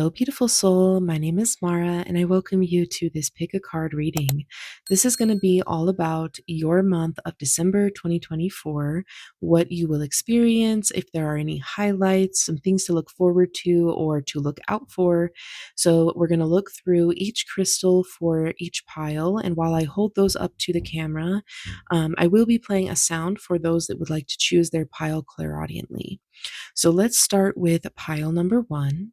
Hello, beautiful soul. My name is Mara, and I welcome you to this pick a card reading. This is going to be all about your month of December 2024, what you will experience, if there are any highlights, some things to look forward to or to look out for. So, we're going to look through each crystal for each pile, and while I hold those up to the camera, I will be playing a sound for those that would like to choose their pile clairaudiently. So, let's start with pile number one.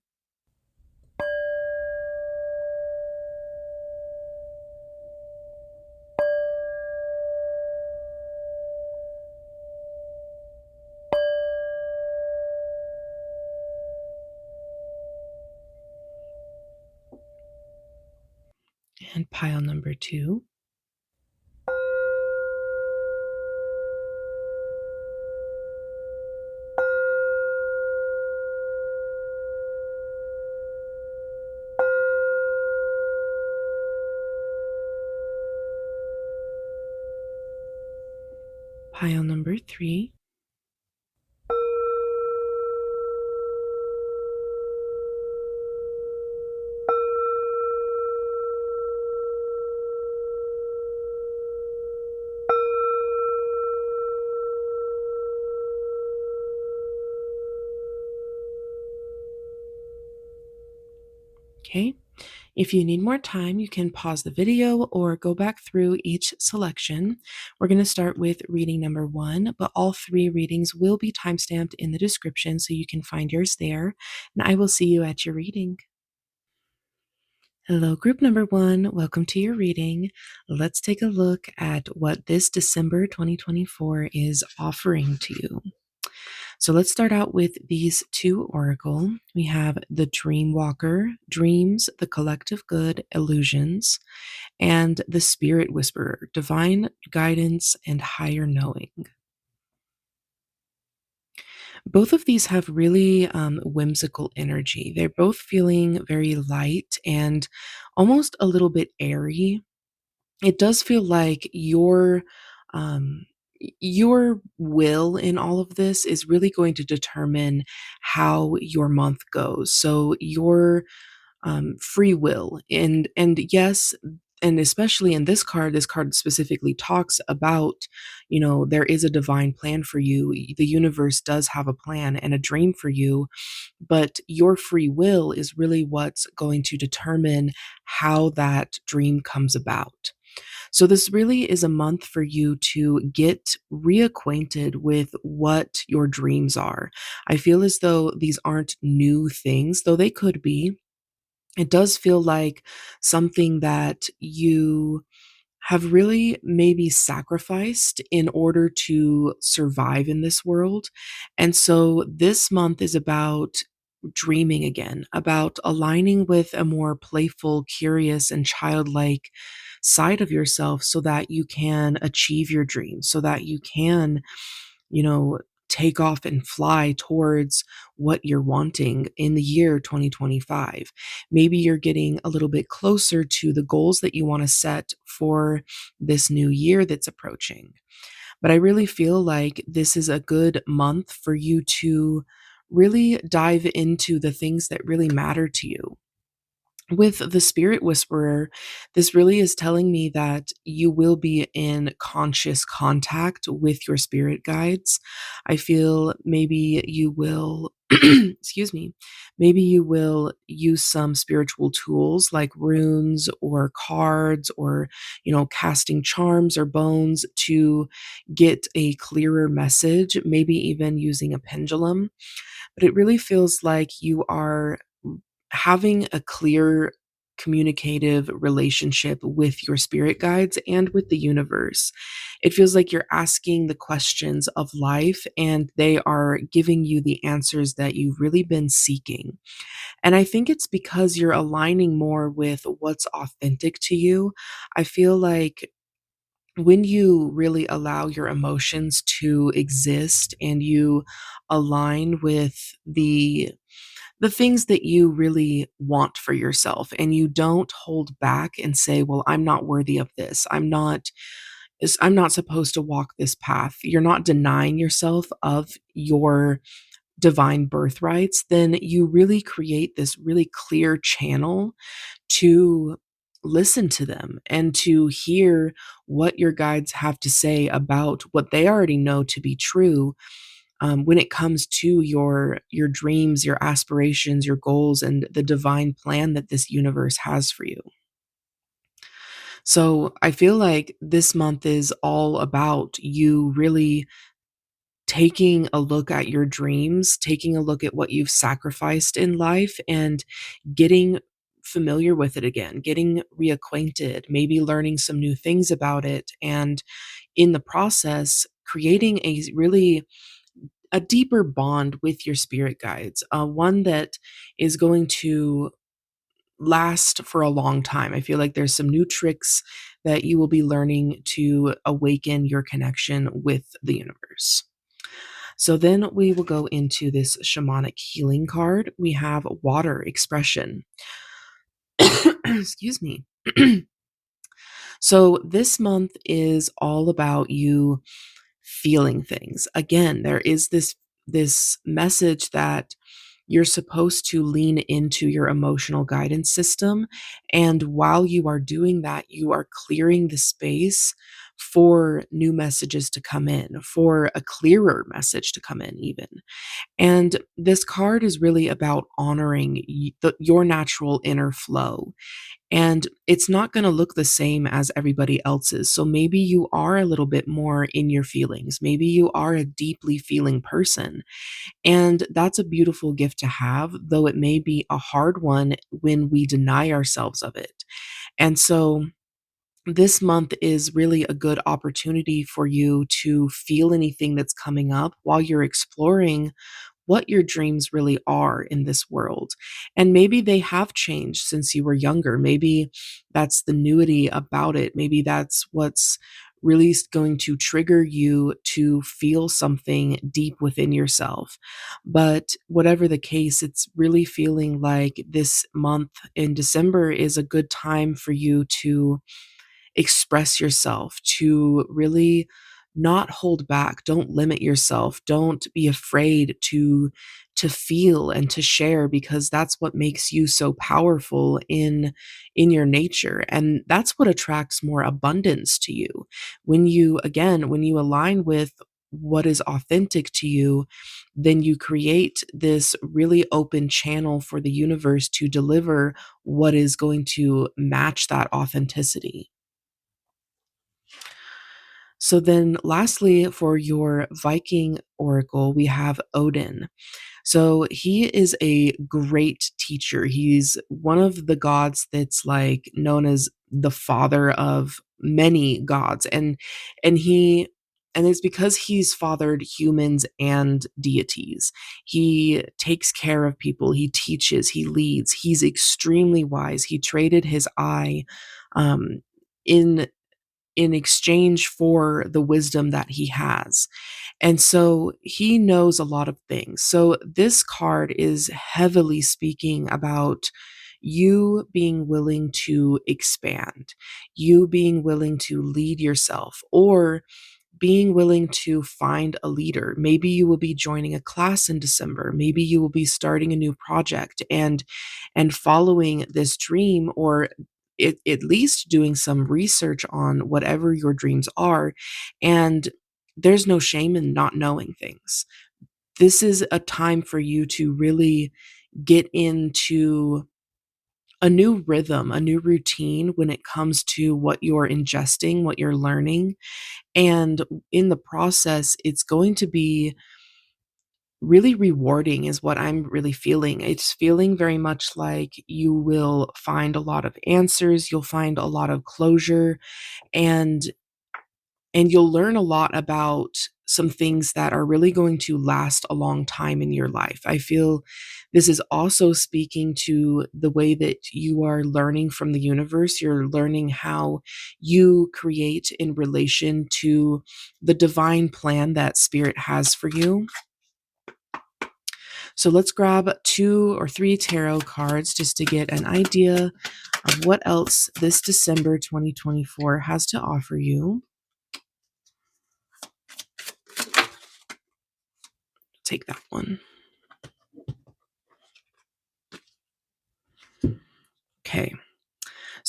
And pile number two. Pile number three. Okay. If you need more time, you can pause the video or go back through each selection. We're going to start with reading number one, but all three readings will be timestamped in the description so you can find yours there. And I will see you at your reading. Hello, group number one. Welcome to your reading. Let's take a look at what this December 2024 is offering to you. So let's start out with these two oracle. We have the Dream Walker, Dreams, the Collective Good, Illusions, and the Spirit Whisperer, Divine Guidance and Higher Knowing. Both of these have really whimsical energy. They're both feeling very light and almost a little bit airy. It does feel like um, your will in all of this is really going to determine how your month goes. So your free will and yes, and especially in this card specifically talks about, there is a divine plan for you. The universe does have a plan and a dream for you, but your free will is really what's going to determine how that dream comes about. So, this really is a month for you to get reacquainted with what your dreams are. I feel as though these aren't new things, though they could be. It does feel like something that you have really maybe sacrificed in order to survive in this world. And so this month is about dreaming again, about aligning with a more playful, curious, and childlike side of yourself so that you can achieve your dreams, so that you can, you know, take off and fly towards what you're wanting in the year 2025. Maybe you're getting a little bit closer to the goals that you want to set for this new year that's approaching. But I really feel like this is a good month for you to really dive into the things that really matter to you. With the Spirit Whisperer, this really is telling me that you will be in conscious contact with your spirit guides. I feel maybe you will, excuse me, maybe you will use some spiritual tools like runes or cards or, casting charms or bones to get a clearer message, maybe even using a pendulum. But it really feels like you are having a clear communicative relationship with your spirit guides and with the universe. It feels like you're asking the questions of life and they are giving you the answers that you've really been seeking. And I think it's because you're aligning more with what's authentic to you. I feel like when you really allow your emotions to exist and you align with the things that you really want for yourself and you don't hold back and say, well, I'm not worthy of this. I'm not supposed to walk this path. You're not denying yourself of your divine birthrights, then you really create this really clear channel to listen to them and to hear what your guides have to say about what they already know to be true, when it comes to your dreams, your aspirations, your goals, and the divine plan that this universe has for you. So I feel like this month is all about you really taking a look at your dreams, taking a look at what you've sacrificed in life, and getting familiar with it again, getting reacquainted, maybe learning some new things about it, and in the process, creating a deeper bond with your spirit guides, one that is going to last for a long time. I feel like there's some new tricks that you will be learning to awaken your connection with the universe. So then we will go into this shamanic healing card. We have water expression. Excuse me. So this month is all about you feeling things. Again, there is this message that you're supposed to lean into your emotional guidance system, and while you are doing that, you are clearing the space for new messages to come in, for a clearer message to come in even. And this card is really about honoring your natural inner flow, and it's not going to look the same as everybody else's. So maybe you are a little bit more in your feelings. Maybe you are a deeply feeling person. And that's a beautiful gift to have, though it may be a hard one when we deny ourselves of it. And so this month is really a good opportunity for you to feel anything that's coming up while you're exploring what your dreams really are in this world. And maybe they have changed since you were younger. Maybe that's the newity about it. Maybe that's what's really going to trigger you to feel something deep within yourself. But whatever the case, it's really feeling like this month in December is a good time for you to express yourself, to really not hold back. Don't limit yourself. Don't be afraid to feel and to share, because that's what makes you so powerful in your nature, and that's what attracts more abundance to you. When you, again, when you align with what is authentic to you, then you create this really open channel for the universe to deliver what is going to match that authenticity. So then lastly, for your Viking oracle, we have Odin. So he is a great teacher. He's one of the gods that's like known as the father of many gods. And it's because he's fathered humans and deities. He takes care of people, he teaches, he leads. He's extremely wise. He traded his eye um in exchange for the wisdom that he has. And so he knows a lot of things. So this card is heavily speaking about you being willing to expand, you being willing to lead yourself, or being willing to find a leader. Maybe you will be joining a class in December. Maybe you will be starting a new project and following this dream, or at least doing some research on whatever your dreams are. And there's no shame in not knowing things. This is a time for you to really get into a new rhythm, a new routine when it comes to what you're ingesting, what you're learning. And in the process, it's going to be really rewarding, is what I'm really feeling. It's feeling very much like you will find a lot of answers, you'll find a lot of closure, and you'll learn a lot about some things that are really going to last a long time in your life. I feel this is also speaking to the way that you are learning from the universe. You're learning how you create in relation to the divine plan that spirit has for you. So let's grab 2 or 3 tarot cards just to get an idea of what else this December 2024 has to offer you. Take that one.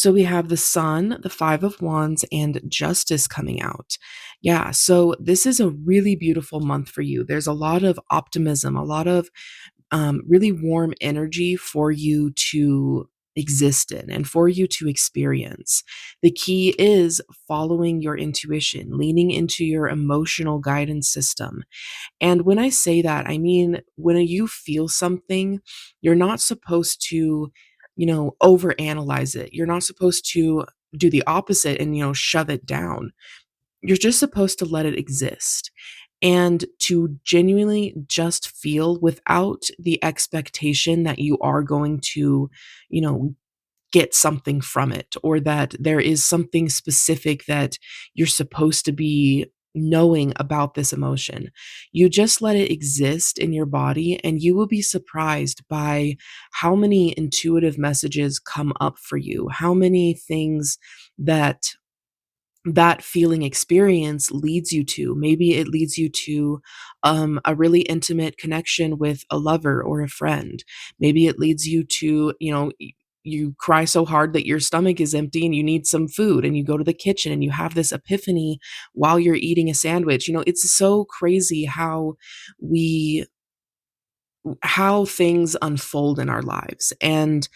So we have the Sun, the Five of Wands, and Justice coming out. Yeah, so this is a really beautiful month for you. There's a lot of optimism, a lot of really warm energy for you to exist in and for you to experience. The key is following your intuition, leaning into your emotional guidance system. And when I say that, I mean, when you feel something, you're not supposed to, overanalyze it. You're not supposed to do the opposite and, shove it down. You're just supposed to let it exist and to genuinely just feel without the expectation that you are going to, you know, get something from it or that there is something specific that you're supposed to be knowing about this emotion. You just let it exist in your body and you will be surprised by how many intuitive messages come up for you, how many things that that feeling experience leads you to. Maybe it leads you to a really intimate connection with a lover or a friend. Maybe it leads you to, you cry so hard that your stomach is empty and you need some food and you go to the kitchen and you have this epiphany while you're eating a sandwich. It's so crazy we how things unfold in our lives. And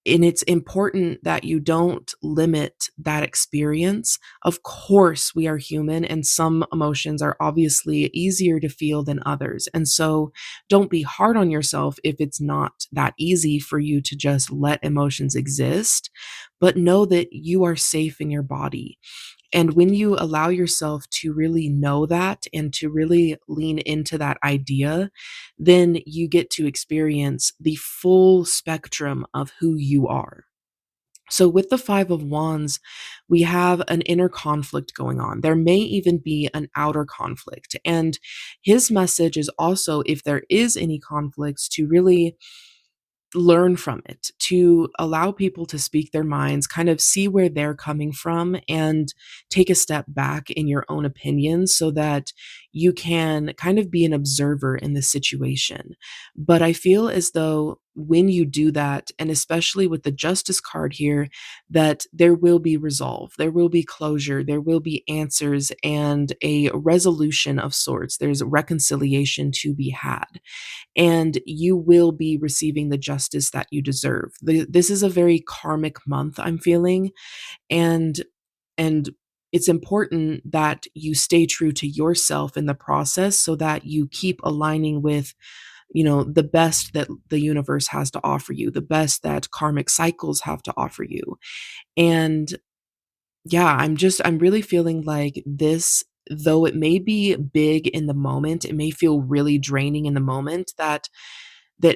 it's important that you don't limit that experience. Of course, we are human, and some emotions are obviously easier to feel than others. And so don't be hard on yourself if it's not that easy for you to just let emotions exist, but know that you are safe in your body. And when you allow yourself to really know that and to really lean into that idea, then you get to experience the full spectrum of who you are. So, with the Five of Wands, we have an inner conflict going on. There may even be an outer conflict. And his message is also, if there is any conflicts, to really learn from it, to allow people to speak their minds, kind of see where they're coming from, and take a step back in your own opinions so that you can kind of be an observer in the situation. But I feel as though when you do that, and especially with the Justice card here, that there will be resolve, there will be closure, there will be answers, and a resolution of sorts. There's reconciliation to be had and you will be receiving the justice that you deserve. This is a very karmic month I'm feeling, and and it's important that you stay true to yourself in the process so that you keep aligning with, the best that the universe has to offer you, the best that karmic cycles have to offer you. And yeah, I'm really feeling like this, though it may be big in the moment, it may feel really draining in the moment, that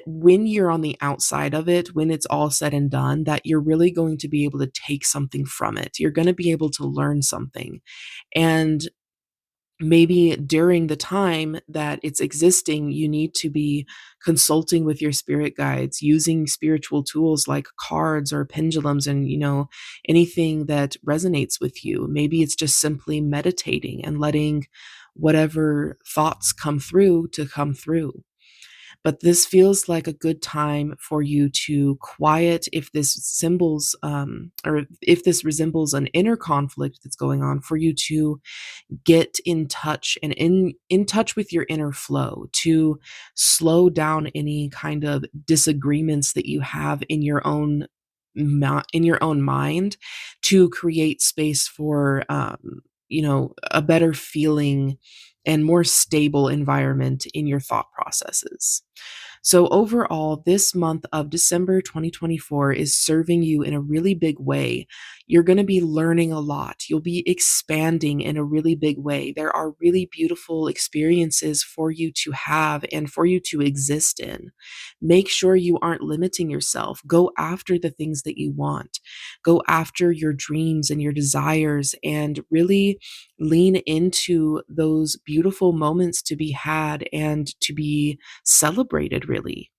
when you're on the outside of it, when it's all said and done, that you're really going to be able to take something from it. You're going to be able to learn something. And maybe during the time that it's existing, you need to be consulting with your spirit guides, using spiritual tools like cards or pendulums and, anything that resonates with you. Maybe it's just simply meditating and letting whatever thoughts come through to come through. But this feels like a good time for you to quiet if this symbols or if this resembles an inner conflict that's going on, for you to get in touch and in touch with your inner flow, to slow down any kind of disagreements that you have in your own in your own mind, to create space for a better feeling and more stable environment in your thought processes. So, overall, this month of December 2024 is serving you in a really big way. You're going to be learning a lot. You'll be expanding in a really big way. There are really beautiful experiences for you to have and for you to exist in. Make sure you aren't limiting yourself. Go after the things that you want. Go after your dreams and your desires and really lean into those beautiful moments to be had and to be celebrated, really.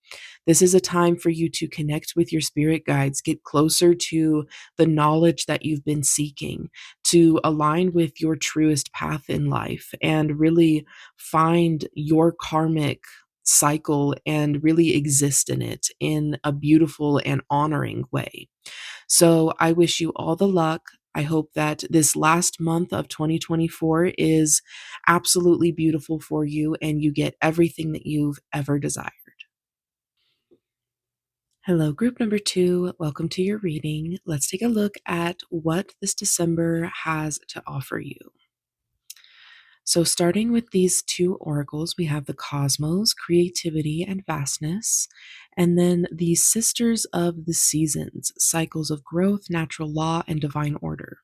This is a time for you to connect with your spirit guides, get closer to the knowledge that you've been seeking, to align with your truest path in life, and really find your karmic cycle and really exist in it in a beautiful and honoring way. So I wish you all the luck. I hope that this last month of 2024 is absolutely beautiful for you and you get everything that you've ever desired. Hello, group number two. Welcome to your reading. Let's take a look at what this December has to offer you. So, starting with these two oracles, we have the cosmos, creativity, and vastness, and then the sisters of the seasons, cycles of growth, natural law, and divine order.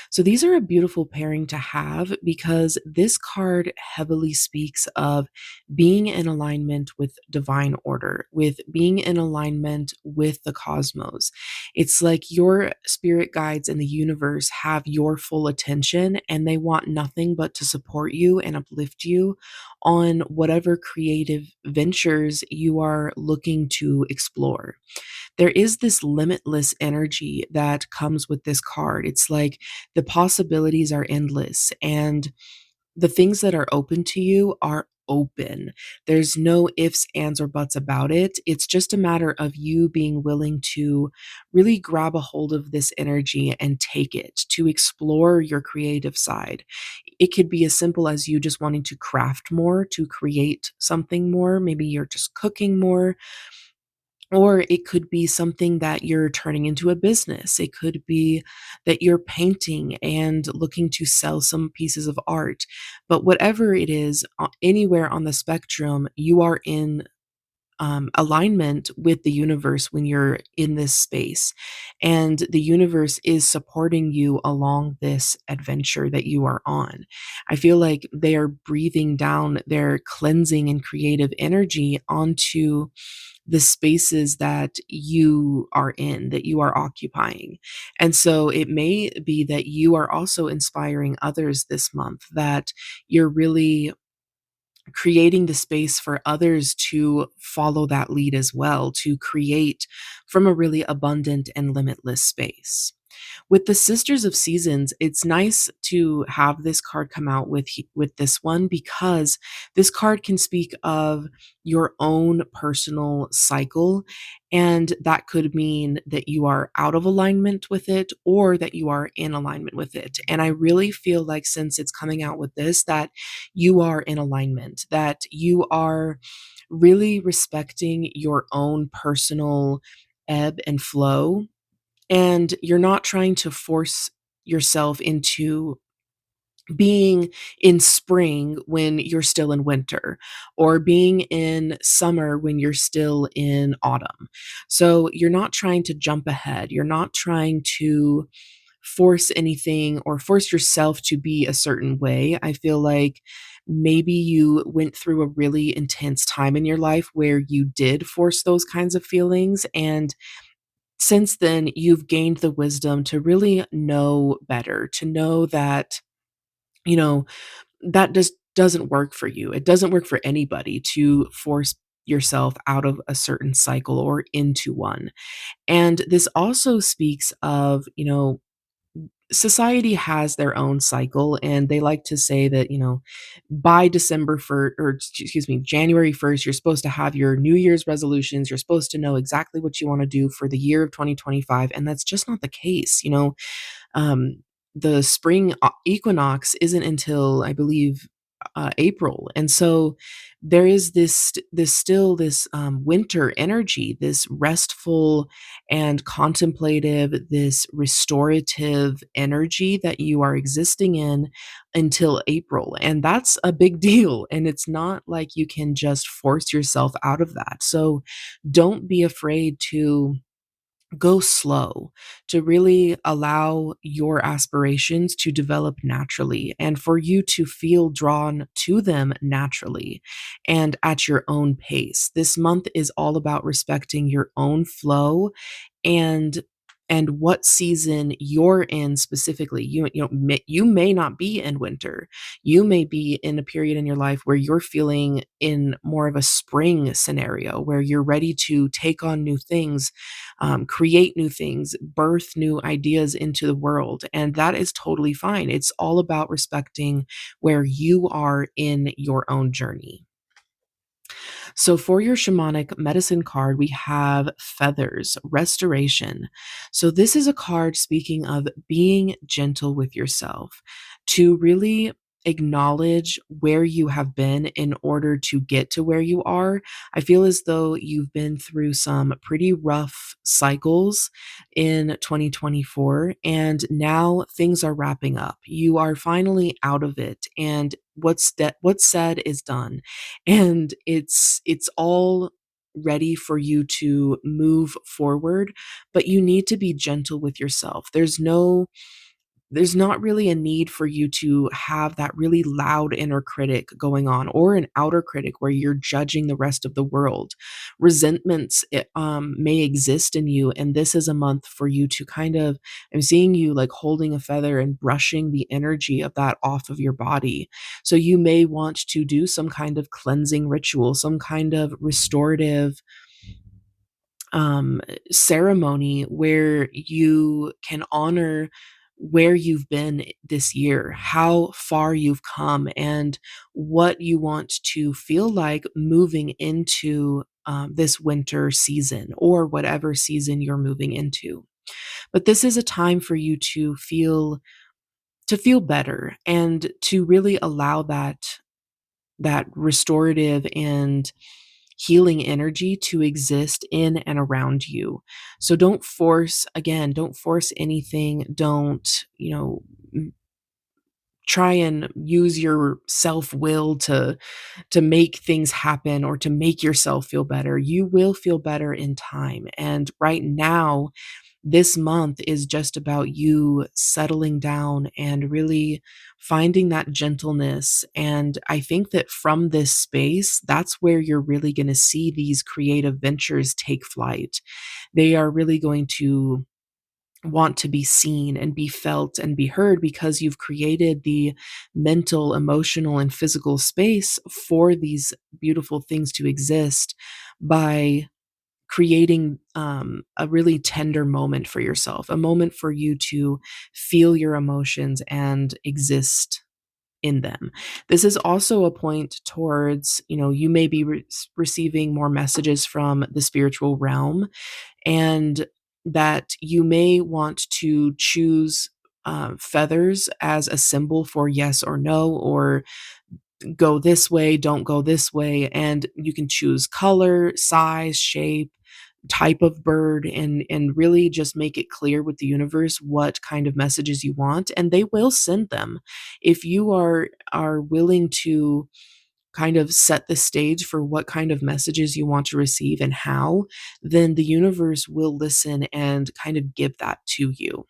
So these are a beautiful pairing to have because this card heavily speaks of being in alignment with divine order, with being in alignment with the cosmos. It's like your spirit guides in the universe have your full attention and they want nothing but to support you and uplift you on whatever creative ventures you are looking to explore. There is this limitless energy that comes with this card. It's like the possibilities are endless and the things that are open to you are open. There's no ifs, ands, or buts about it. It's just a matter of you being willing to really grab a hold of this energy and take it to explore your creative side. It could be as simple as you just wanting to craft more, to create something more. Maybe you're just cooking more, or it could be something that you're turning into a business. It could be that you're painting and looking to sell some pieces of art. But whatever it is, anywhere on the spectrum, you are in alignment with the universe when you're in this space. And the universe is supporting you along this adventure that you are on. I feel like they are breathing down their cleansing and creative energy onto the spaces that you are in, that you are occupying. And so it may be that you are also inspiring others this month, that you're really creating the space for others to follow that lead as well, to create from a really abundant and limitless space. With the Sisters of Seasons, it's nice to have this card come out with this one because this card can speak of your own personal cycle, and that could mean that you are out of alignment with it or that you are in alignment with it. And I really feel like since it's coming out with this, that you are in alignment, that you are really respecting your own personal ebb and flow, and you're not trying to force yourself into being in spring when you're still in winter, or being in summer when you're still in autumn. So you're not trying to jump ahead. You're not trying to force anything or force yourself to be a certain way. I feel like maybe you went through a really intense time in your life where you did force those kinds of feelings, and since then, you've gained the wisdom to really know better, to know that, you know, that just doesn't work for you. It doesn't work for anybody to force yourself out of a certain cycle or into one. And this also speaks of, society has their own cycle, and they like to say that, by December 1st, or excuse me, January 1st, you're supposed to have your New Year's resolutions. You're supposed to know exactly what you want to do for the year of 2025. And that's just not the case. Um, the spring equinox isn't until, I believe, April, and so there is this winter energy, this restful and contemplative, this restorative energy that you are existing in until April, and that's a big deal. And it's not like you can just force yourself out of that. So don't be afraid to go slow, to really allow your aspirations to develop naturally and for you to feel drawn to them naturally and at your own pace. This month is all about respecting your own flow and what season you're in specifically. You may not be in winter. You may be in a period in your life where you're feeling in more of a spring scenario, where you're ready to take on new things, create new things, birth new ideas into the world. And that is totally fine. It's all about respecting where you are in your own journey. So for your shamanic medicine card, we have feathers, restoration. So this is a card speaking of being gentle with yourself, to really acknowledge where you have been in order to get to where you are. I feel as though you've been through some pretty rough cycles in 2024, and now things are wrapping up. You are finally out of it, and what's said is done, and it's all ready for you to move forward, but you need to be gentle with yourself. There's not really a need for you to have that really loud inner critic going on, or an outer critic where you're judging the rest of the world. Resentments may exist in you, and this is a month for you to kind of, I'm seeing you like holding a feather and brushing the energy of that off of your body. So you may want to do some kind of cleansing ritual, some kind of restorative um, ceremony where you can honor where you've been this year, how far you've come, and what you want to feel like moving into this winter season, or whatever season you're moving into. But this is a time for you to feel better, and to really allow that restorative and healing energy to exist in and around you. So don't force anything. Don't, m- try and use your self-will to make things happen, or to make yourself feel better. You will feel better in time. And right now, this month is just about you settling down and really finding that gentleness. And I think that from this space, that's where you're really going to see these creative ventures take flight. They are really going to want to be seen and be felt and be heard, because you've created the mental, emotional, and physical space for these beautiful things to exist by creating a really tender moment for yourself, a moment for you to feel your emotions and exist in them. This is also a point towards, you may be receiving more messages from the spiritual realm, and that you may want to choose feathers as a symbol for yes or no, or go this way, don't go this way. And you can choose color, size, shape, type of bird, and really just make it clear with the universe what kind of messages you want, and they will send them. If you are willing to kind of set the stage for what kind of messages you want to receive and how, then the universe will listen and kind of give that to you.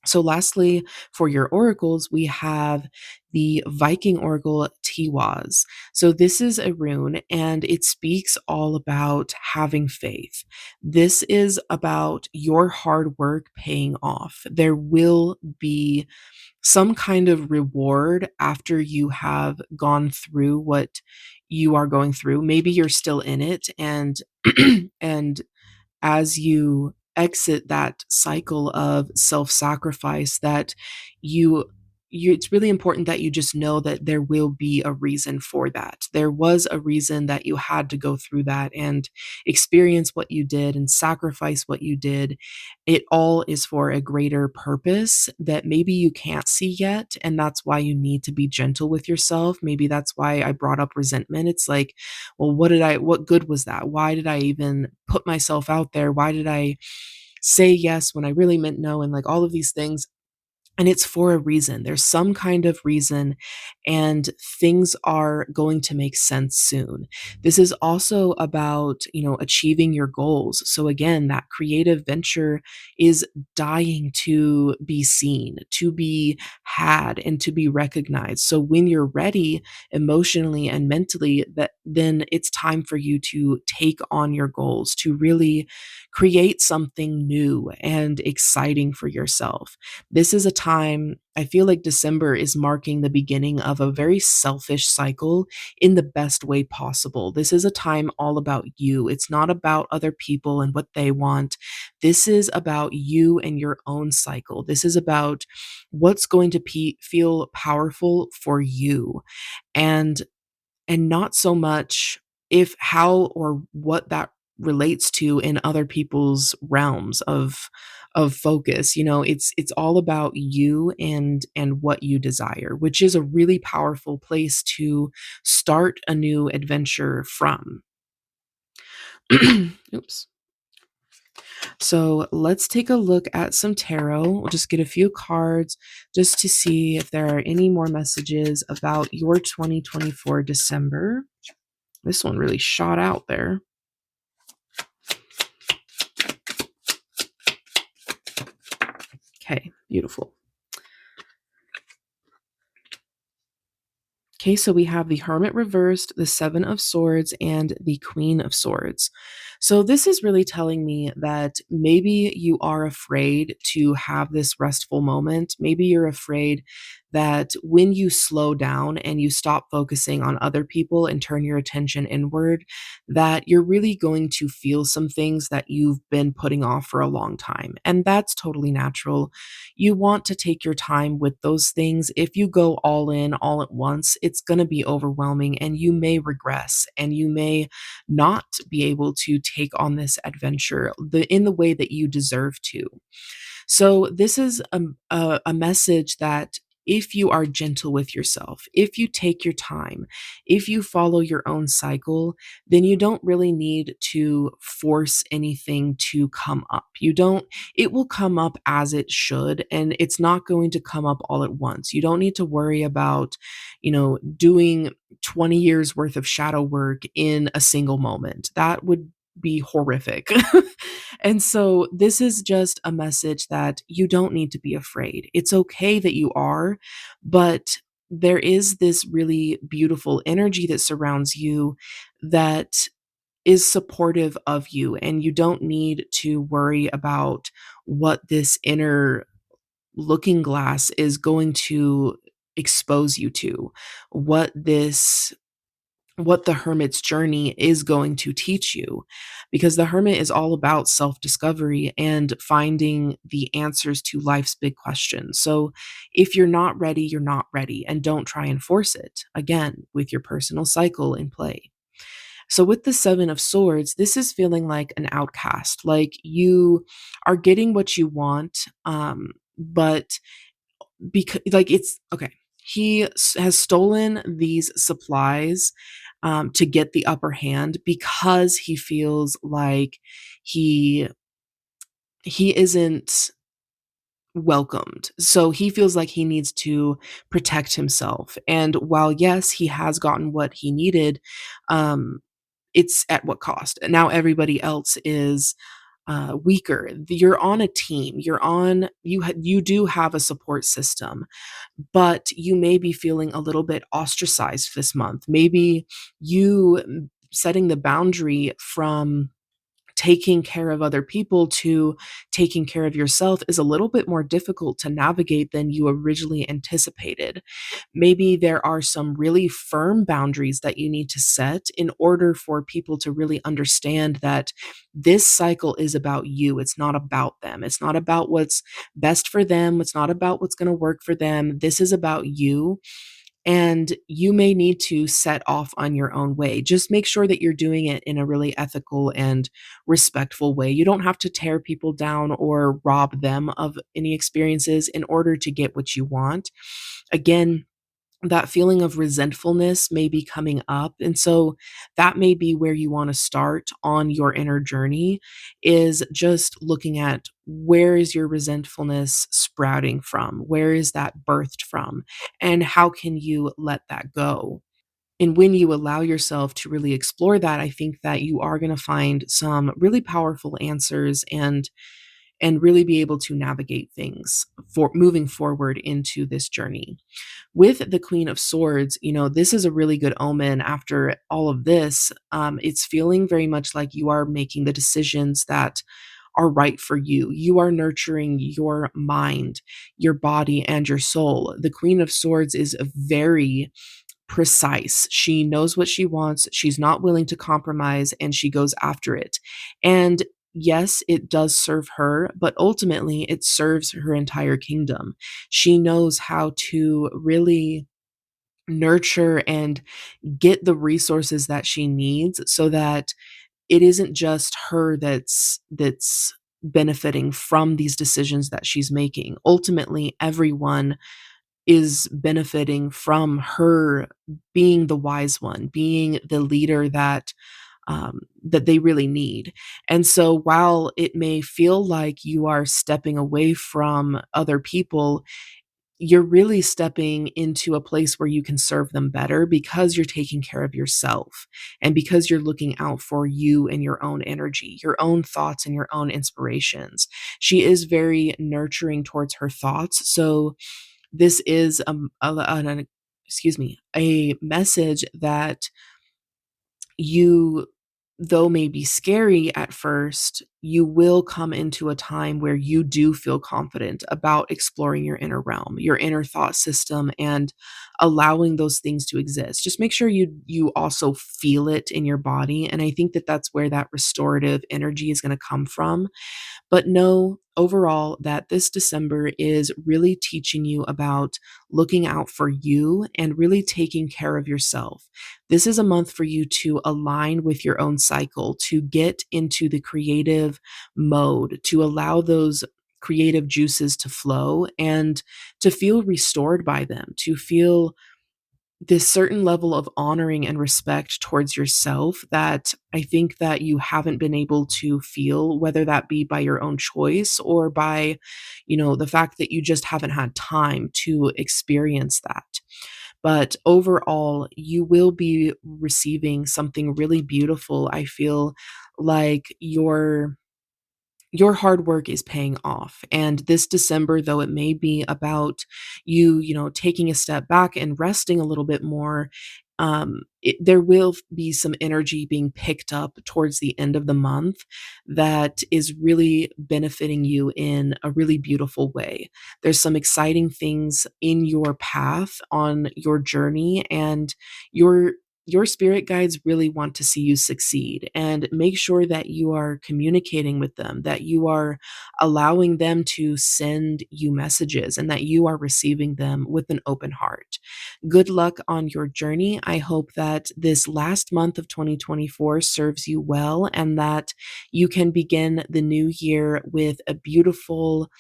So, lastly, for your oracles, we have the Viking Oracle Tiwaz. So, this is a rune, and it speaks all about having faith. This is about your hard work paying off. There will be some kind of reward after you have gone through what you are going through. Maybe you're still in it, and and as you exit that cycle of self-sacrifice, that you it's really important that you just know that there will be a reason for that. There was a reason that you had to go through that and experience what you did and sacrifice what you did. It all is for a greater purpose that maybe you can't see yet, and that's why you need to be gentle with yourself. Maybe that's why I brought up resentment. It's like, well, what good was that? Why did I even put myself out there? Why did I say yes when I really meant no? And like all of these things, and it's for a reason. There's some kind of reason, and things are going to make sense soon. This is also about, achieving your goals. So again, that creative venture is dying to be seen, to be had, and to be recognized. So when you're ready emotionally and mentally, that then it's time for you to take on your goals, to really create something new and exciting for yourself. This is a time, I feel like December is marking the beginning of a very selfish cycle in the best way possible. This is a time all about you. It's not about other people and what they want. This is about you and your own cycle. This is about what's going to feel powerful for you. And not so much if how or what that relates to in other people's realms of focus. It's all about you and what you desire, which is a really powerful place to start a new adventure from. Oops. So let's take a look at some tarot. We'll just get a few cards just to see if there are any more messages about your 2024 December. This one really shot out there. Okay, beautiful. Okay, so we have the Hermit reversed, the Seven of Swords, and the Queen of Swords. So this is really telling me that maybe you are afraid to have this restful moment. Maybe you're afraid that when you slow down and you stop focusing on other people and turn your attention inward, that you're really going to feel some things that you've been putting off for a long time. And that's totally natural. You want to take your time with those things. If you go all in all at once, it's going to be overwhelming and you may regress and you may not be able to take on this adventure in the way that you deserve to. So, this is a message that if you are gentle with yourself, if you take your time, if you follow your own cycle, then you don't really need to force anything to come up. It will come up as it should, and it's not going to come up all at once. You don't need to worry about, doing 20 years worth of shadow work in a single moment. That would be horrific. And so this is just a message that you don't need to be afraid. It's okay that you are, but there is this really beautiful energy that surrounds you that is supportive of you, and you don't need to worry about what this inner looking glass is going to expose you to, what this what the hermit's journey is going to teach you, because the hermit is all about self-discovery and finding the answers to life's big questions. So if you're not ready, you're not ready, and don't try and force it, again, with your personal cycle in play. So with the Seven of Swords, this is feeling like an outcast, like you are getting what you want, but because like it's okay, has stolen these supplies to get the upper hand because he feels like he he isn't welcomed. So he feels like he needs to protect himself. And while yes, he has gotten what he needed, um, it's at what cost? Now everybody else is weaker. You're on a team. You do have a support system, but you may be feeling a little bit ostracized this month. Maybe setting the boundary from taking care of other people to taking care of yourself is a little bit more difficult to navigate than you originally anticipated. Maybe there are some really firm boundaries that you need to set in order for people to really understand that this cycle is about you. It's not about them. It's not about what's best for them. It's not about what's going to work for them. This is about you. And you may need to set off on your own way. Just make sure that you're doing it in a really ethical and respectful way. You don't have to tear people down or rob them of any experiences in order to get what you want. Again, that feeling of resentfulness may be coming up. And so that may be where you want to start on your inner journey, is just looking at where is your resentfulness sprouting from? Where is that birthed from? And how can you let that go? And when you allow yourself to really explore that, I think that you are going to find some really powerful answers and really be able to navigate things for moving forward into this journey. With the Queen of Swords, this is a really good omen after all of this. It's feeling very much like you are making the decisions that are right for you. You are nurturing your mind, your body, and your soul. The Queen of Swords is very precise. She knows what she wants. She's not willing to compromise and she goes after it. And yes, it does serve her, but ultimately it serves her entire kingdom. She knows how to really nurture and get the resources that she needs so that it isn't just her that's benefiting from these decisions that she's making. Ultimately, everyone is benefiting from her being the wise one, being the leader that they really need. And so while it may feel like you are stepping away from other people, you're really stepping into a place where you can serve them better because you're taking care of yourself and because you're looking out for you and your own energy, your own thoughts and your own inspirations. She is very nurturing towards her thoughts. So this is excuse me, a message that you, though may be scary at first, you will come into a time where you do feel confident about exploring your inner realm, your inner thought system, and allowing those things to exist. Just make sure you also feel it in your body, and I think that that's where that restorative energy is going to come from. But know overall that this December is really teaching you about looking out for you and really taking care of yourself. This is a month for you to align with your own cycle, to get into the creative mode, to allow those creative juices to flow and to feel restored by them, to feel this certain level of honoring and respect towards yourself that I think that you haven't been able to feel, whether that be by your own choice or by, the fact that you just haven't had time to experience that. But overall, you will be receiving something really beautiful. I feel like your hard work is paying off. And this December, though it may be about you, taking a step back and resting a little bit more, there will be some energy being picked up towards the end of the month that is really benefiting you in a really beautiful way. There's some exciting things in your path on your journey, and your your spirit guides really want to see you succeed, and make sure that you are communicating with them, that you are allowing them to send you messages, and that you are receiving them with an open heart. Good luck on your journey. I hope that this last month of 2024 serves you well and that you can begin the new year with a beautiful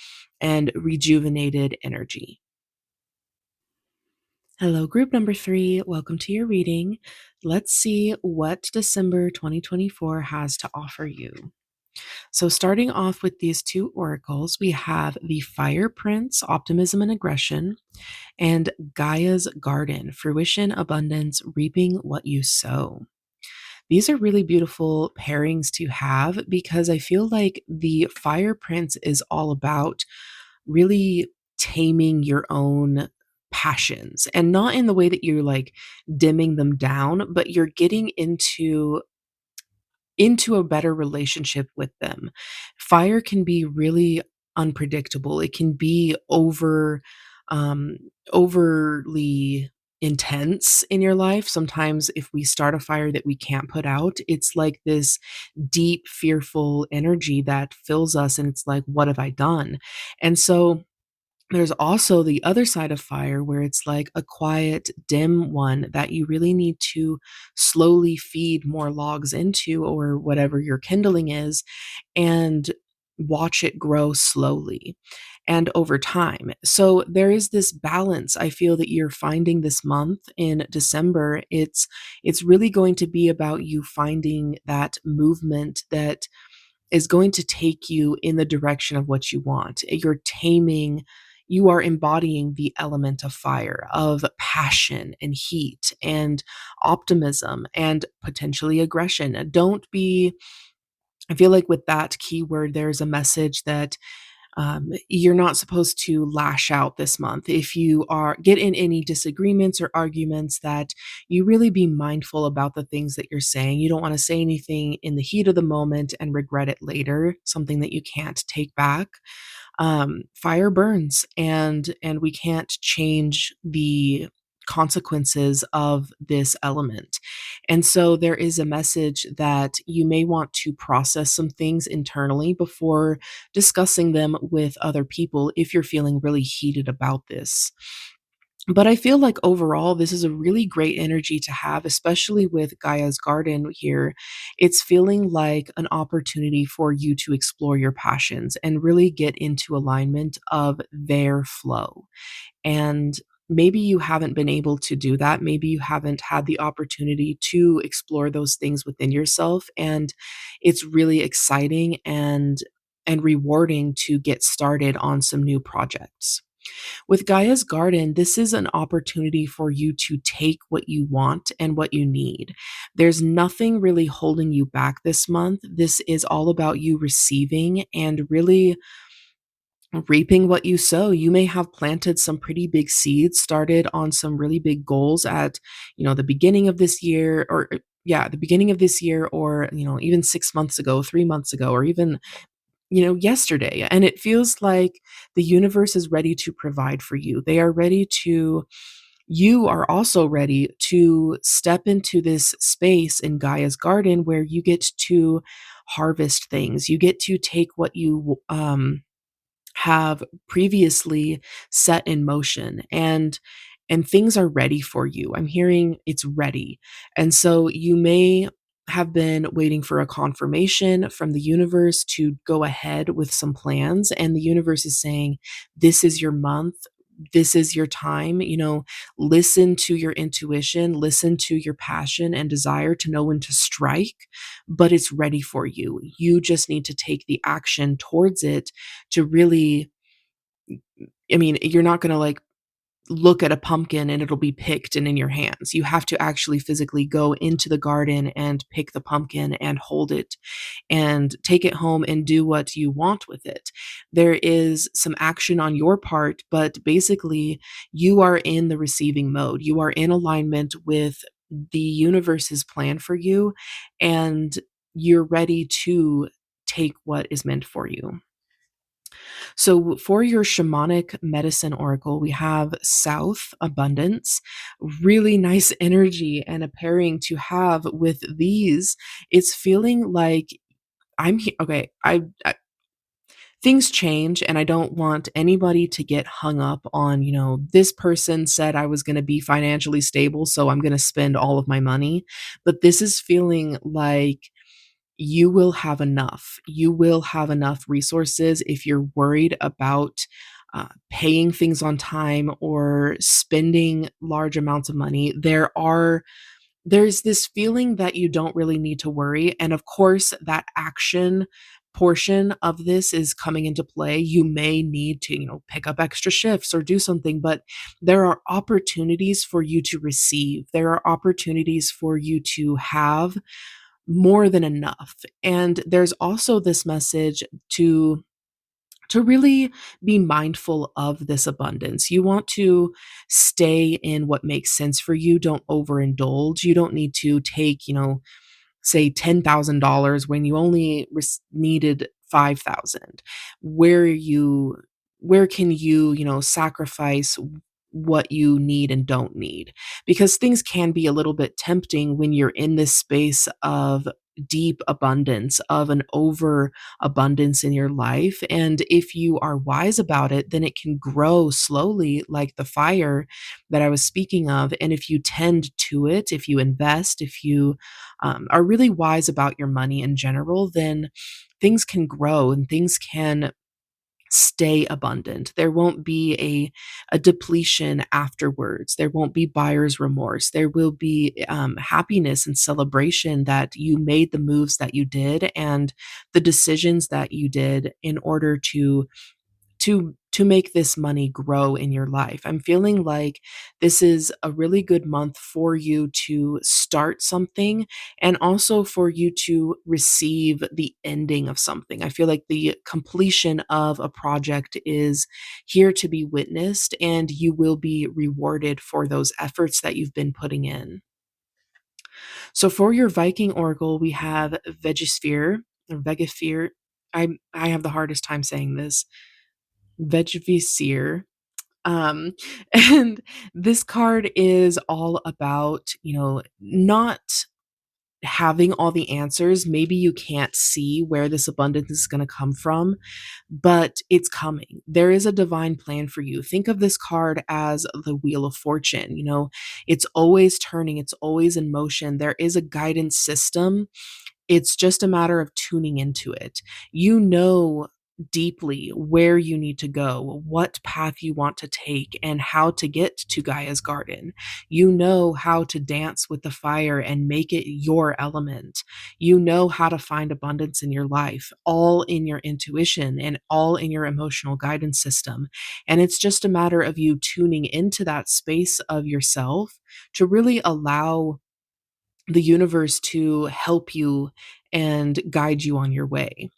and rejuvenated energy. Hello, group number three. Welcome to your reading. Let's see what December 2024 has to offer you. So, starting off with these two oracles, we have the Fire Prince, Optimism and Aggression, and Gaia's Garden, Fruition, Abundance, Reaping What You Sow. These are really beautiful pairings to have because I feel like the Fire Prince is all about really taming your own passions, and not in the way that you're like dimming them down, but you're getting into a better relationship with them. Fire can be really unpredictable. It can be um overly intense in your life. Sometimes if we start a fire that we can't put out, it's like this deep fearful energy that fills us, and it's like, what have I done? And so there's also the other side of fire where it's like a quiet, dim one that you really need to slowly feed more logs into, or whatever your kindling is, and watch it grow slowly and over time. So there is this balance I feel that you're finding this month in December. It's really going to be about you finding that movement that is going to take you in the direction of what you want. You are embodying the element of fire, of passion and heat and optimism and potentially aggression. Don't be, I feel like with that keyword, there's a message that you're not supposed to lash out this month. If you are get in any disagreements or arguments, that you really be mindful about the things that you're saying. You don't want to say anything in the heat of the moment and regret it later, something that you can't take back. Fire burns, and we can't change the consequences of this element. And so there is a message that you may want to process some things internally before discussing them with other people if you're feeling really heated about this. But I feel like overall, this is a really great energy to have, especially with Gaia's Garden here. It's feeling like an opportunity for you to explore your passions and really get into alignment of their flow. And maybe you haven't been able to do that. Maybe you haven't had the opportunity to explore those things within yourself. And it's really exciting and rewarding to get started on some new projects. With Gaia's Garden, this is an opportunity for you to take what you want and what you need. There's nothing really holding you back this month. This is all about you receiving and really reaping what you sow. You may have planted some pretty big seeds, started on some really big goals at, the beginning of this year or yeah, the beginning of this year or, even 6 months ago, 3 months ago, or even yesterday. And it feels like the universe is ready to provide for you. They are ready to, you are also ready to step into this space in Gaia's Garden where you get to harvest things. You get to take what you have previously set in motion and things are ready for you. I'm hearing it's ready. And so you may have been waiting for a confirmation from the universe to go ahead with some plans and the universe is saying this is your month. This is your time, listen to your intuition, listen to your passion and desire to know when to strike, but it's ready for you. You just need to take the action towards it to really, I mean, you're not gonna, like, look at a pumpkin and it'll be picked and in your hands. You have to actually physically go into the garden and pick the pumpkin and hold it and take it home and do what you want with it. There is some action on your part, but basically, you are in the receiving mode. You are in alignment with the universe's plan for you, and you're ready to take what is meant for you. So for your shamanic medicine oracle, we have South Abundance, really nice energy and a pairing to have with these. It's feeling like okay, things change and I don't want anybody to get hung up on, this person said I was going to be financially stable, so I'm going to spend all of my money. But this is feeling like you will have enough. You will have enough resources if you're worried about paying things on time or spending large amounts of money. There's this feeling that you don't really need to worry. And of course, that action portion of this is coming into play. You may need to, pick up extra shifts or do something, but there are opportunities for you to receive. There are opportunities for you to have more than enough. And there's also this message to really be mindful of this abundance. You want to stay in what makes sense for you. Don't overindulge. You don't need to take, say $10,000 when you only needed 5,000. Where can you, sacrifice what you need and don't need? Because things can be a little bit tempting when you're in this space of deep abundance, of an overabundance in your life. And if you are wise about it, then it can grow slowly like the fire that I was speaking of. And if you tend to it, if you invest, if you are really wise about your money in general, then things can grow and things can stay abundant. There won't be a depletion afterwards. There won't be buyer's remorse. There will be happiness and celebration that you made the moves that you did and the decisions that you did in order to make this money grow in your life. I'm feeling like this is a really good month for you to start something and also for you to receive the ending of something. I feel like the completion of a project is here to be witnessed and you will be rewarded for those efforts that you've been putting in. So for your Viking oracle, we have Vegisphere or Vegaphere. I have the hardest time saying this. Vegvisir. Um, and this card is all about, not having all the answers. Maybe you can't see where this abundance is going to come from, but it's coming. There is a divine plan for you. Think of this card as the Wheel of Fortune. It's always turning, it's always in motion. There is a guidance system. It's just a matter of tuning into it. You know deeply where you need to go, what path you want to take, and how to get to Gaia's garden. You know how to dance with the fire and make it your element. You know how to find abundance in your life, all in your intuition and all in your emotional guidance system. And it's just a matter of you tuning into that space of yourself to really allow the universe to help you and guide you on your way.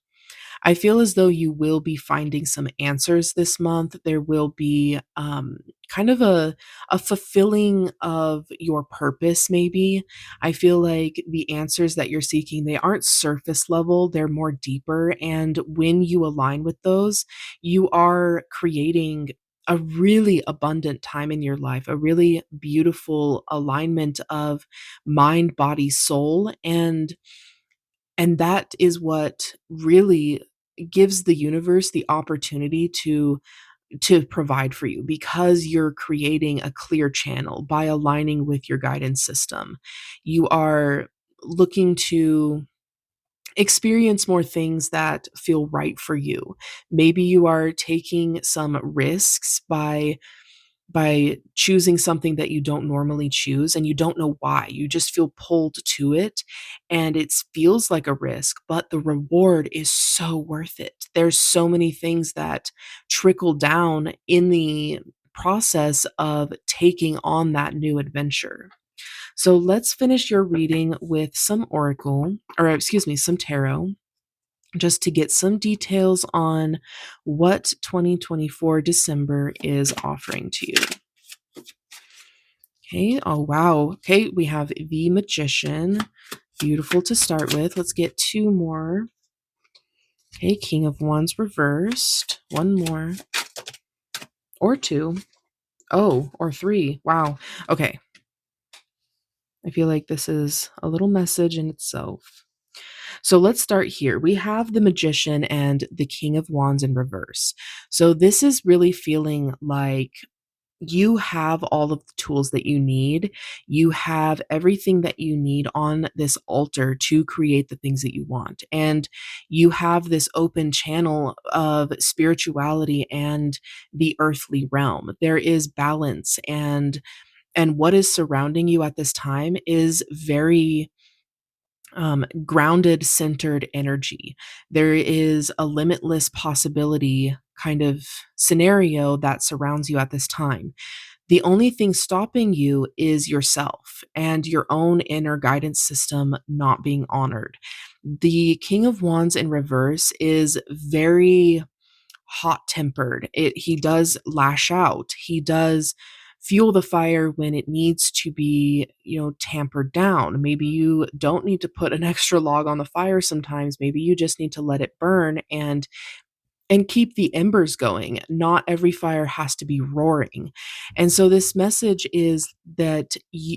I feel as though you will be finding some answers this month. There will be kind of a fulfilling of your purpose, maybe. I feel like the answers that you're seeking, they aren't surface level, they're more deeper. And when you align with those, you are creating a really abundant time in your life, a really beautiful alignment of mind, body, soul. And that is what really gives the universe the opportunity to provide for you, because you're creating a clear channel by aligning with your guidance system. You are looking to experience more things that feel right for you. Maybe you are taking some risks by choosing something that you don't normally choose and you don't know why. You just feel pulled to it and it feels like a risk, but the reward is so worth it. There's so many things that trickle down in the process of taking on that new adventure. So let's finish your reading with some oracle, or excuse me, some tarot, just to get some details on what 2024 December is offering to you. Okay. Oh, wow. Okay. We have the Magician. Beautiful to start with. Let's get two more. Okay. King of Wands reversed. One more. Or two. Oh, or three. Wow. Okay. I feel like this is a little message in itself. So let's start here. We have the Magician and the King of Wands in reverse. So this is really feeling like you have all of the tools that you need. You have everything that you need on this altar to create the things that you want. And you have this open channel of spirituality and the earthly realm. There is balance, and what is surrounding you at this time is very grounded, centered energy. There is a limitless possibility kind of scenario that surrounds you at this time. The only thing stopping you is yourself and your own inner guidance system not being honored. The King of Wands in reverse is very hot tempered. He does lash out. He does fuel the fire when it needs to be, tampered down. Maybe you don't need to put an extra log on the fire sometimes. Maybe you just need to let it burn and keep the embers going. Not every fire has to be roaring. And so, this message is that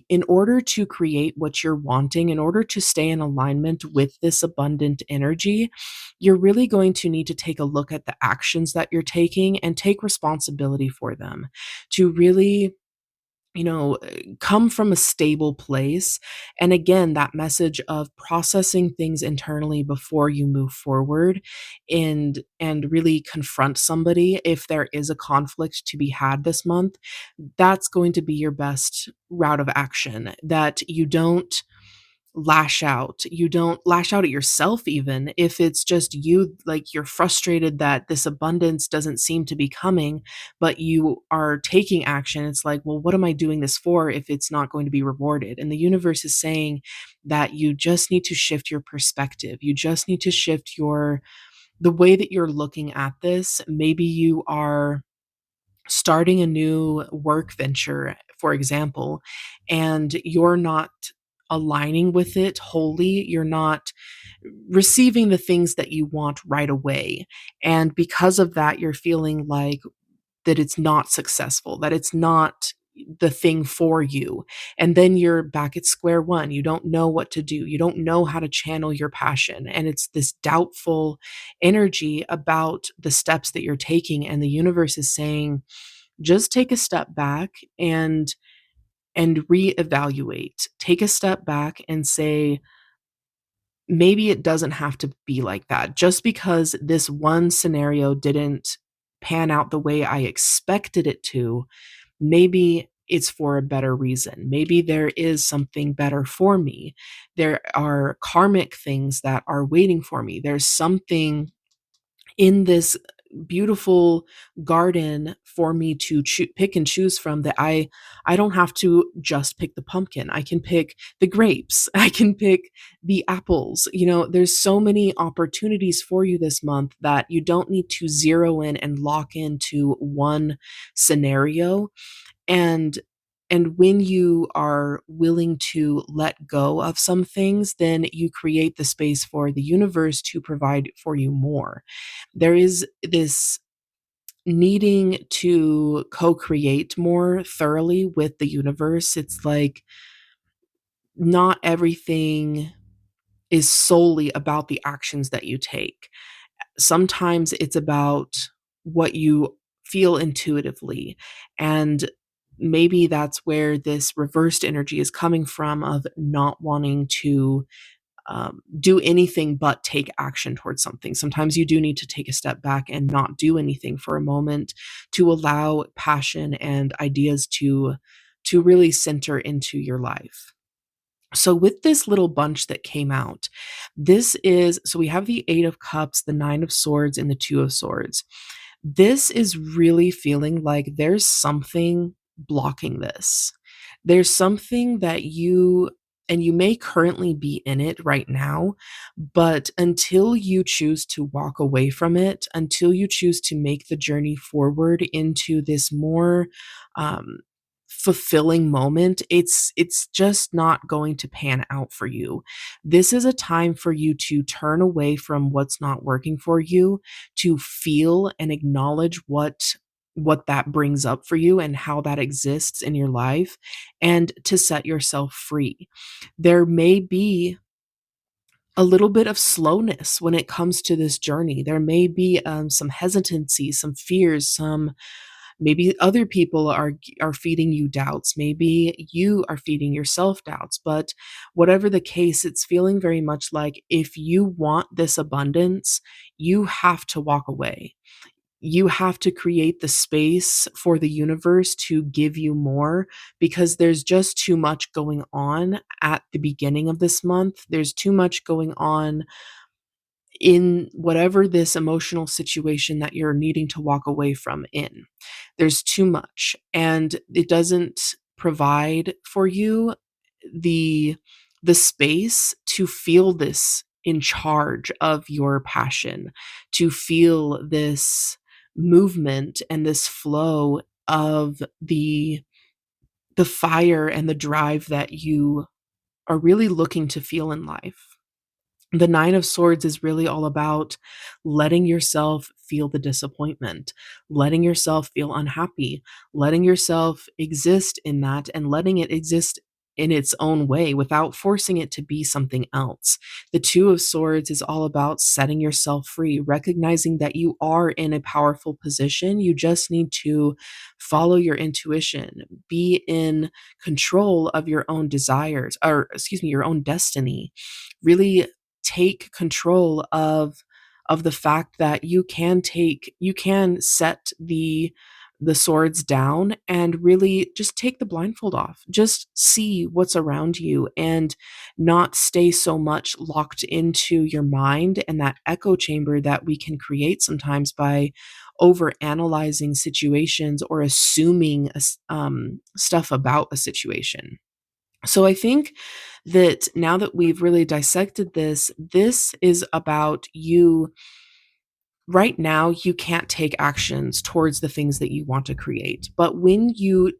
in order to create what you're wanting, in order to stay in alignment with this abundant energy, you're really going to need to take a look at the actions that you're taking and take responsibility for them to really come from a stable place. And again, that message of processing things internally before you move forward and really confront somebody if there is a conflict to be had this month. That's going to be your best route of action, that you don't lash out. You don't lash out at yourself, even if it's just you, like you're frustrated that this abundance doesn't seem to be coming, but you are taking action. It's like, well, what am I doing this for if it's not going to be rewarded? And the universe is saying that you just need to shift your perspective. You just need to shift the way that you're looking at this. Maybe you are starting a new work venture, for example, and you're not aligning with it wholly. You're not receiving the things that you want right away. And because of that, you're feeling like that it's not successful, that it's not the thing for you. And then you're back at square one. You don't know what to do. You don't know how to channel your passion. And it's this doubtful energy about the steps that you're taking. And the universe is saying, just take a step back and reevaluate. Take a step back and say, maybe it doesn't have to be like that. Just because this one scenario didn't pan out the way I expected it to, maybe it's for a better reason. Maybe there is something better for me. There are karmic things that are waiting for me. There's something in this beautiful garden for me to pick and choose from, that I don't have to just pick the pumpkin. I can pick the grapes. I can pick the apples. There's so many opportunities for you this month that you don't need to zero in and lock into one scenario. And and when you are willing to let go of some things, then you create the space for the universe to provide for you more. There is this needing to co-create more thoroughly with the universe. It's like not everything is solely about the actions that you take. Sometimes it's about what you feel intuitively. And maybe that's where this reversed energy is coming from, of not wanting to do anything but take action towards something. Sometimes you do need to take a step back and not do anything for a moment to allow passion and ideas to really center into your life. So with this little bunch that came out, so we have the 8 of Cups, the 9 of Swords, and the 2 of Swords. This is really feeling like there's something blocking this. There's something that and you may currently be in it right now, but until you choose to walk away from it, until you choose to make the journey forward into this more um, fulfilling moment, it's just not going to pan out for you. This is a time for you to turn away from what's not working for you, to feel and acknowledge what that brings up for you and how that exists in your life, and to set yourself free. There may be a little bit of slowness when it comes to this journey. There may be some hesitancy, some fears, some maybe other people are feeding you doubts. Maybe you are feeding yourself doubts. But whatever the case, it's feeling very much like if you want this abundance, you have to walk away. You have to create the space for the universe to give you more, because there's just too much going on at the beginning of this month. There's too much going on in whatever this emotional situation that you're needing to walk away from in. There's too much, and it doesn't provide for you the the space to feel this in charge of your passion, to feel this movement and this flow of the fire and the drive that you are really looking to feel in life. The 9 of Swords is really all about letting yourself feel the disappointment, letting yourself feel unhappy, letting yourself exist in that, and letting it exist in its own way without forcing it to be something else. The 2 of Swords is all about setting yourself free, recognizing that you are in a powerful position. You just need to follow your intuition, be in control of your own desires, or excuse me, your own destiny. Really take control of the fact that you can set the swords down and really just take the blindfold off. Just see what's around you and not stay so much locked into your mind and that echo chamber that we can create sometimes by over analyzing situations or assuming stuff about a situation. So I think that now that we've really dissected this, this is about you. Right now, you can't take actions towards the things that you want to create. But when you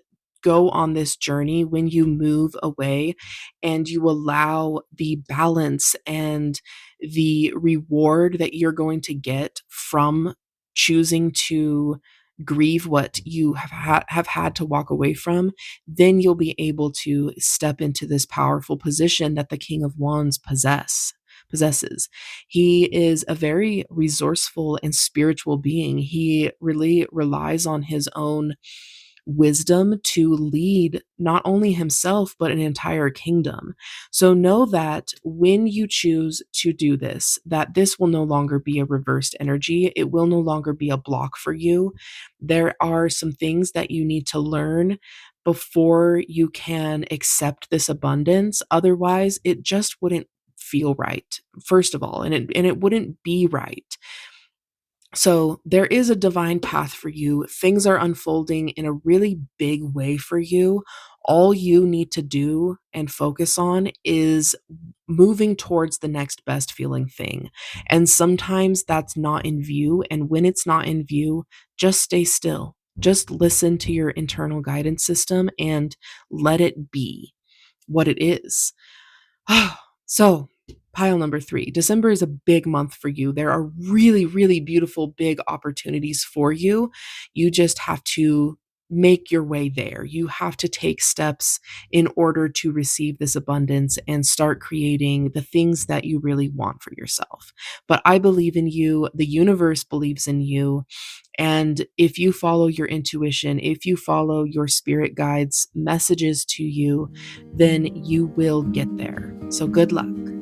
go on this journey, when you move away and you allow the balance and the reward that you're going to get from choosing to grieve what you have had to walk away from, then you'll be able to step into this powerful position that the King of Wands possesses. He is a very resourceful and spiritual being. He really relies on his own wisdom to lead not only himself, but an entire kingdom. So know that when you choose to do this, that this will no longer be a reversed energy. It will no longer be a block for you. There are some things that you need to learn before you can accept this abundance. Otherwise, it just wouldn't feel right, first of all, and it wouldn't be right. So there is a divine path for you. Things are unfolding in a really big way for you. All you need to do and focus on is moving towards the next best feeling thing. And sometimes that's not in view. And when it's not in view, just stay still. Just listen to your internal guidance system and let it be what it is. So, pile number 3. December is a big month for you. There are really, really beautiful, big opportunities for you. You just have to make your way there. You have to take steps in order to receive this abundance and start creating the things that you really want for yourself. But I believe in you. The universe believes in you. And if you follow your intuition, if you follow your spirit guides' messages to you, then you will get there. So good luck.